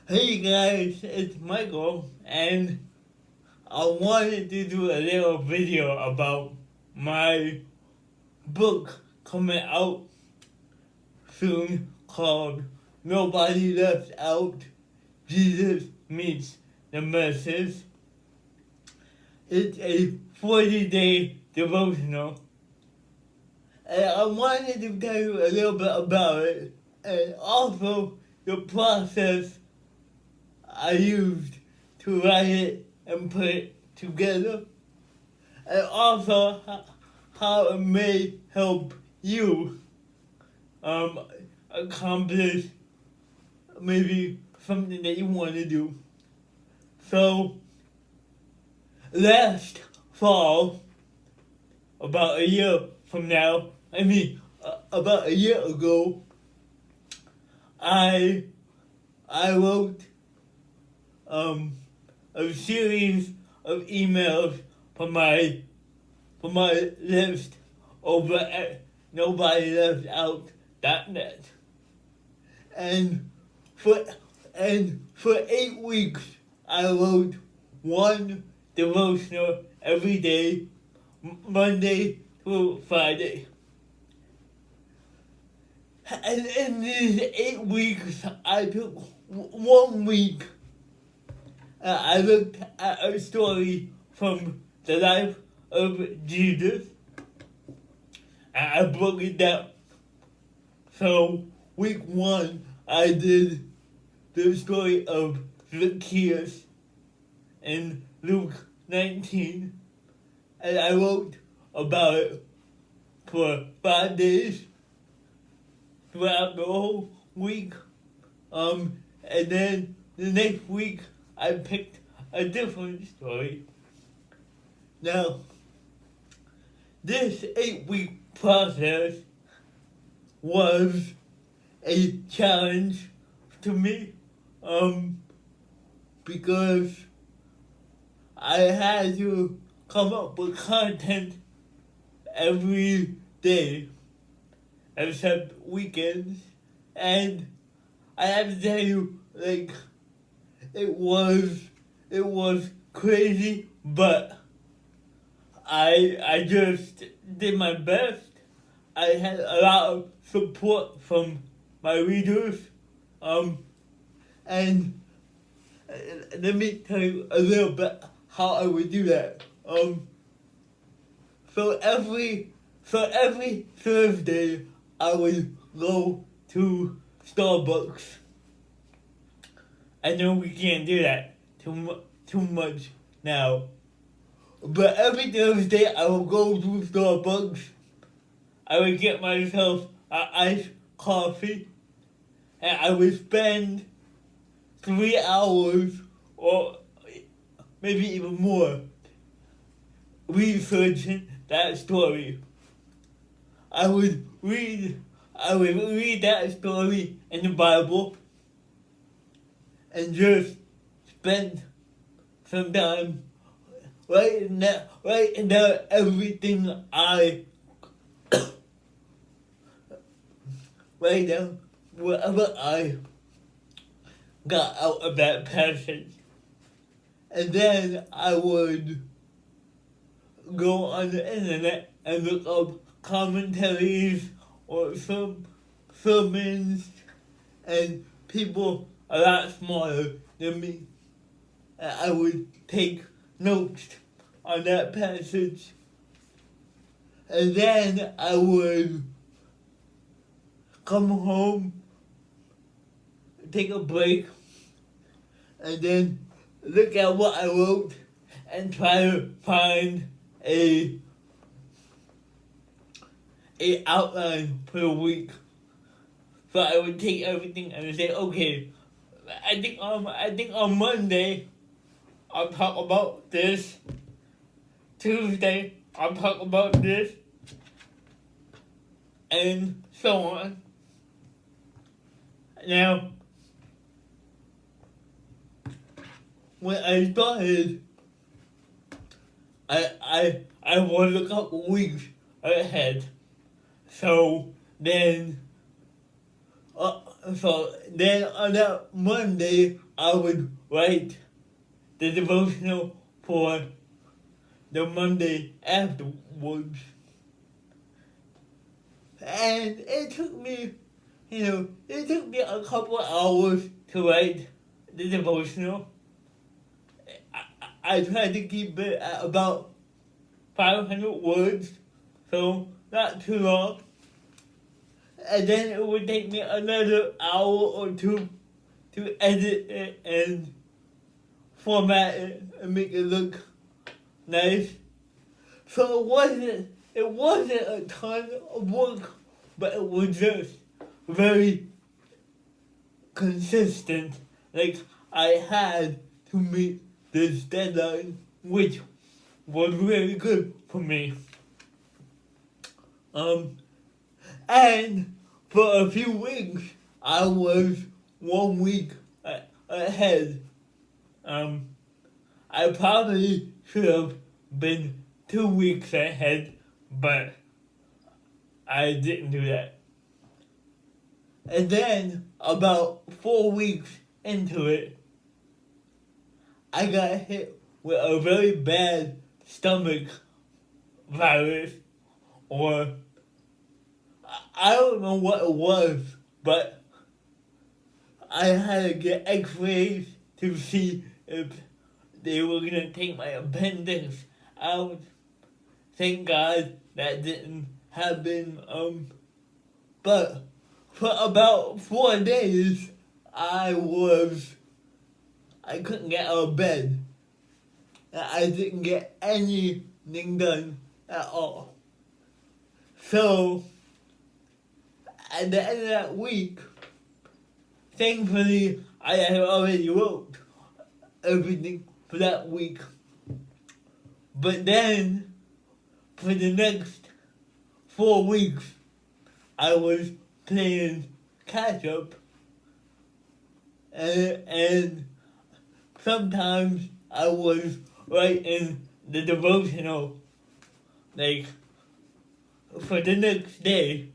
Hey guys, it's Michael, and I wanted to do a little video about my book coming out soon called Nobody Left Out, Jesus Meets the Masses. It's a 40-day devotional, and I wanted to tell you a little bit about it, and also the process I used to write it and put it together, and also how it may help you um, accomplish maybe something that you want to do. So, last fall, about a year from now, about a year ago, I wrote a series of emails for my list over at nobodyleftout.net. And for 8 weeks I wrote one devotional every day, Monday through Friday. And in these 8 weeks I took 1 week. I looked at a story from the life of Jesus, and I broke it down. So, week 1, I did the story of Zacchaeus in Luke 19, and I wrote about it for 5 days throughout the whole week. And then the next week, I picked a different story. Now, this 8-week process was a challenge to me, because I had to come up with content every day, except weekends, and I have to tell you, it was crazy, but I just did my best. I had a lot of support from my readers, and let me tell you a little bit how I would do that. So every Thursday I would go to Starbucks. I know we can't do that too much now, but every Thursday I would go to Starbucks. I would get myself an iced coffee, and I would spend 3 hours or maybe even more researching that story. I would read that story in the Bible and just spend some time writing down everything I write down whatever I got out of that passage. And then I would go on the internet and look up commentaries or some sermons and people a lot smaller than me. And I would take notes on that passage. And then I would come home, take a break, and then look at what I wrote and try to find a outline for the week. So I would take everything and say, okay, I think on Monday I'll talk about this. Tuesday I'll talk about this, and so on. Now, when I started, I was a couple weeks ahead. So then, So then on that Monday, I would write the devotional for the Monday afterwards. And it took me, a couple hours to write the devotional. I tried to keep it at about 500 words, so not too long. And then it would take me another hour or two to edit it and format it and make it look nice. So it wasn't a ton of work, but it was just very consistent. Like, I had to meet this deadline, which was really good for me. And for a few weeks, I was 1 week ahead. I probably should have been 2 weeks ahead, but I didn't do that. And then, about 4 weeks into it, I got hit with a very bad stomach virus, or I don't know what it was, but I had to get x-rays to see if they were going to take my appendix out. Thank God that didn't happen. But for about 4 days, I couldn't get out of bed. I didn't get anything done at all. So, at the end of that week, thankfully, I had already wrote everything for that week. But then, for the next 4 weeks, I was playing catch up. And sometimes I was writing the devotional, like, for the next day,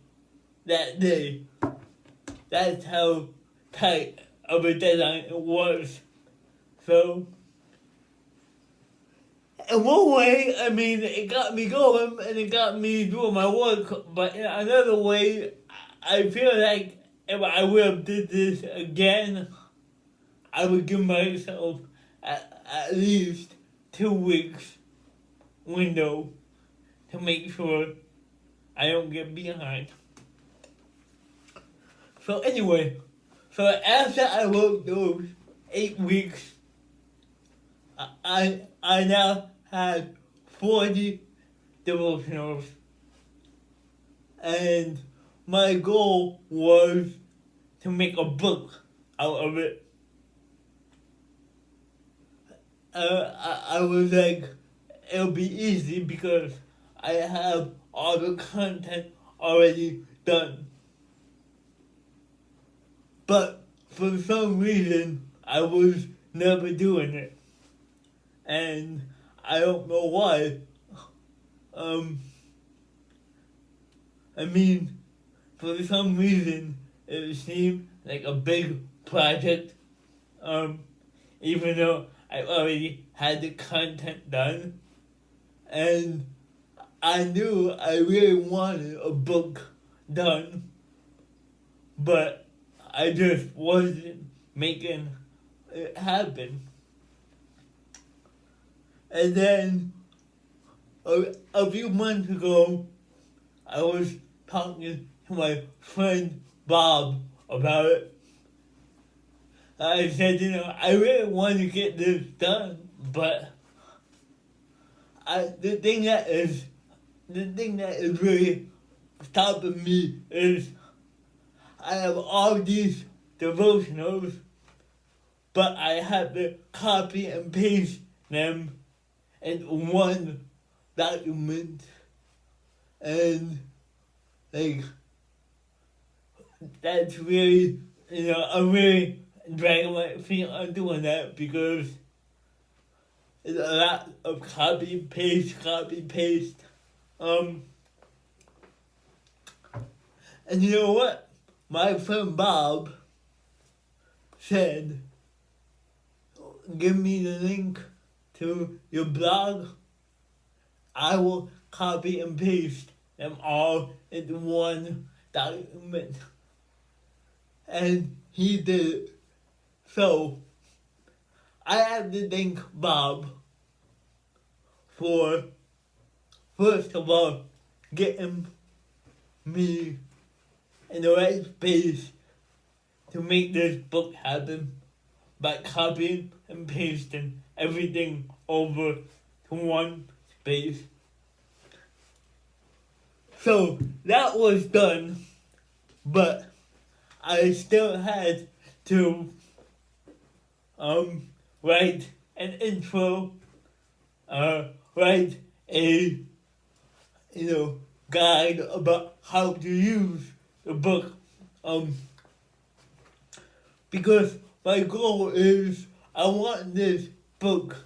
that day. That's how tight of a deadline it was. So, in one way, I mean, it got me going and it got me doing my work, but in another way, I feel like if I would have did this again, I would give myself at least 2 weeks window to make sure I don't get behind. So anyway, so after I wrote those 8 weeks, I now had 40 devotionals, and my goal was to make a book out of it. I was like, it'll be easy because I have all the content already done. But for some reason, I was never doing it. And I don't know why. I mean, for some reason, it seemed like a big project. Even though I already had the content done. And I knew I really wanted a book done. But I just wasn't making it happen. And then a few months ago, I was talking to my friend Bob about it. I said, I really want to get this done, but the thing that is really stopping me is I have all these devotionals, but I have to copy and paste them in one document, and like that's really, I'm really dragging my feet on doing that because it's a lot of copy paste. And you know what? My friend Bob, said, give me the link to your blog. I will copy and paste them all into one document. And he did it. So, I have to thank Bob for, first of all, getting me in the right space to make this book happen by copying and pasting everything over to one space. So that was done, but I still had to write an intro, write a guide about how to use the book, because my goal is I want this book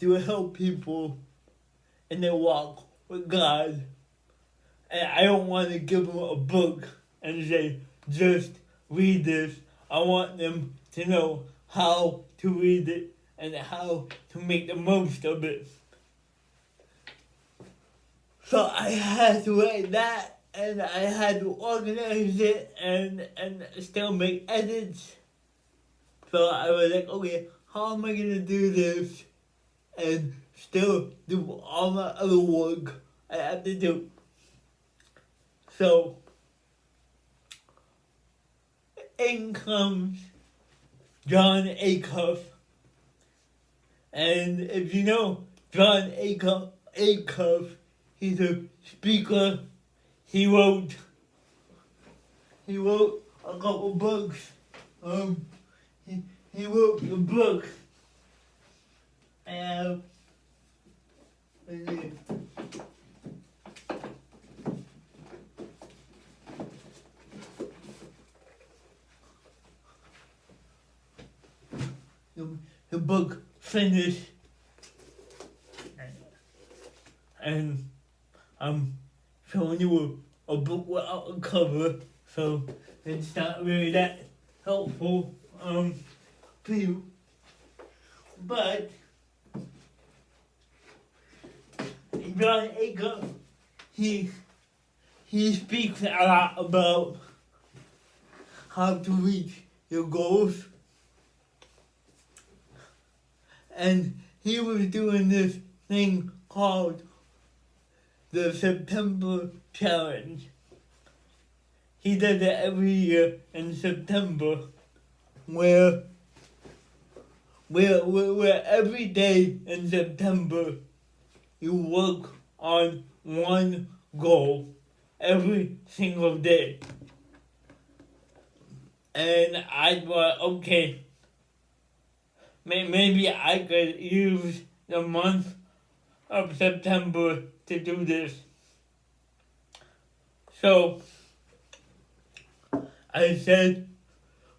to help people in their walk with God, and I don't want to give them a book and say, just read this. I want them to know how to read it and how to make the most of it. So I had to write that, and I had to organize it and still make edits. So I was like, okay, how am I gonna do this and still do all my other work I have to do? So in comes John Acuff. And if you know John Acuff, he's a speaker. He wrote a couple books. He wrote the book. The book finished, and I'm showing you a book without a cover, so it's not really that helpful for you. But John Acuff, he speaks a lot about how to reach your goals. And he was doing this thing called the September Challenge. He does it every year in September, where every day in September you work on one goal every single day. And I thought, okay, maybe I could use the month of September to do this. So I said,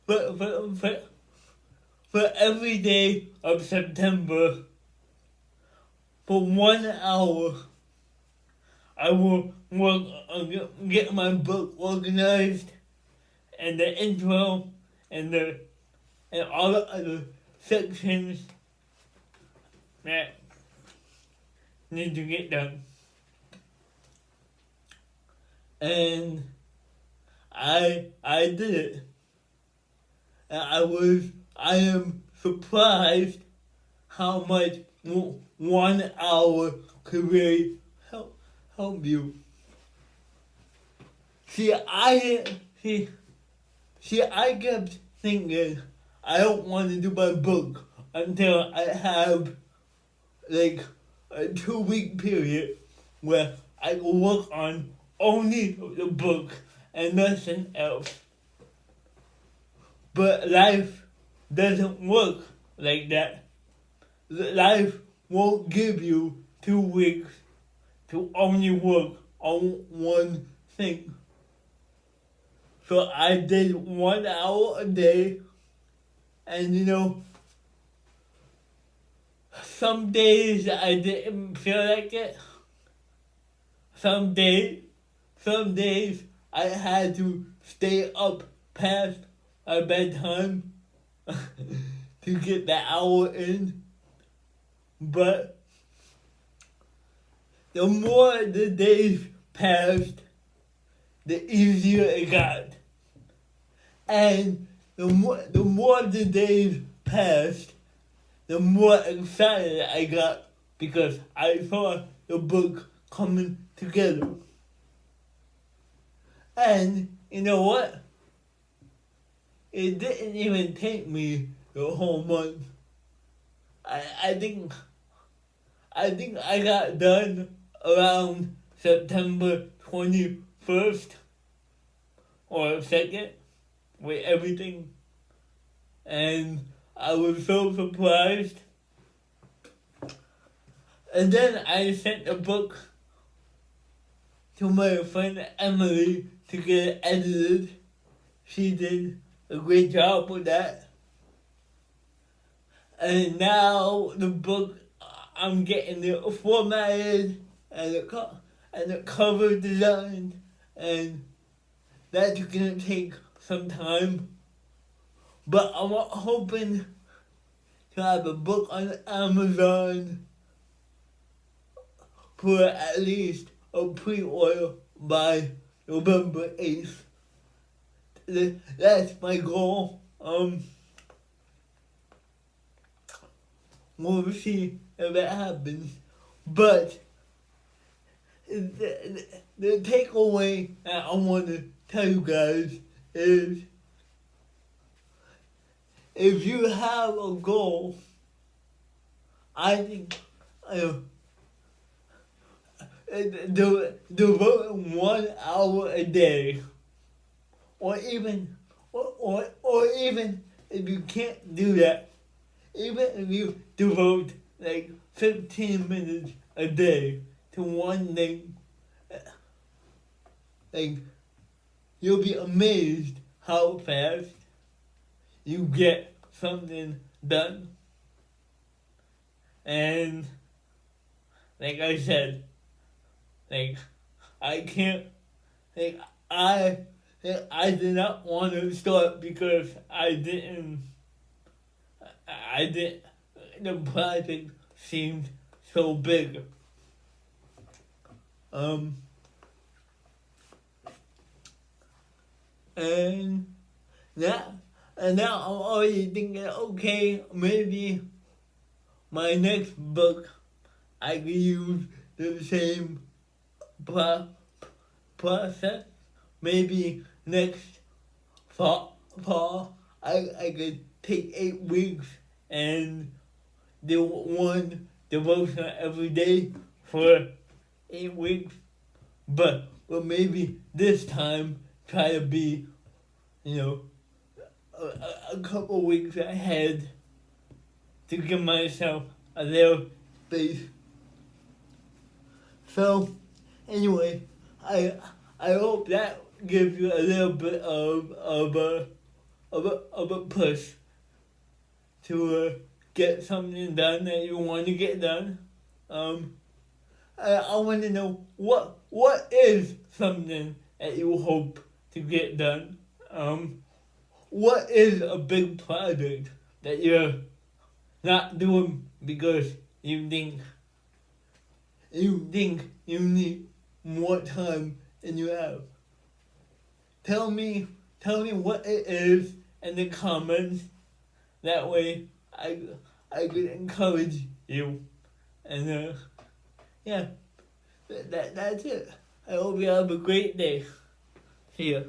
for every day of September, for 1 hour, I will work on get my book organized, and the intro, and all the other sections that need to get done. And I did it. And I am surprised how much 1 hour could really help you. I kept thinking I don't want to do my book until I have like a 2-week period where I will work on only the book and nothing else. But life doesn't work like that. Life won't give you 2 weeks to only work on one thing. So I did 1 hour a day, and some days I didn't feel like it. Some days I had to stay up past a bedtime to get the hour in, but the more the days passed, the easier it got. And the more the days passed, the more excited I got because I saw the book coming together. And you know what? It didn't even take me the whole month. I think I got done around September 21st or 2nd with everything. And I was so surprised. And then I sent the book to my friend Emily to get it edited. She did a great job with that. And now the book, I'm getting it formatted and the cover designed, and that's gonna take some time. But I'm hoping to have a book on Amazon for at least a pre-order by November 8th. That's my goal. We'll see if it happens. But the takeaway that I want to tell you guys is, if you have a goal, I think devote 1 hour a day, or even if you can't do that, even if you devote like 15 minutes a day to one thing, like, you'll be amazed how fast you get something done. And like I said, like, I can't, like, I did not want to start because the project seemed so big. And now I'm already thinking, okay, maybe my next book, I could use the same process. Maybe next fall, I could take 8 weeks and do one devotion every day for 8 weeks. But maybe this time try to be, a couple weeks ahead to give myself a little space. So, anyway, I hope that gives you a little bit of a push to get something done that you want to get done. I want to know what is something that you hope to get done. What is a big project that you're not doing because you think you need more time than you have? Tell me what it is in the comments. That way I could encourage you. And yeah, that's it. I hope you have a great day. See ya.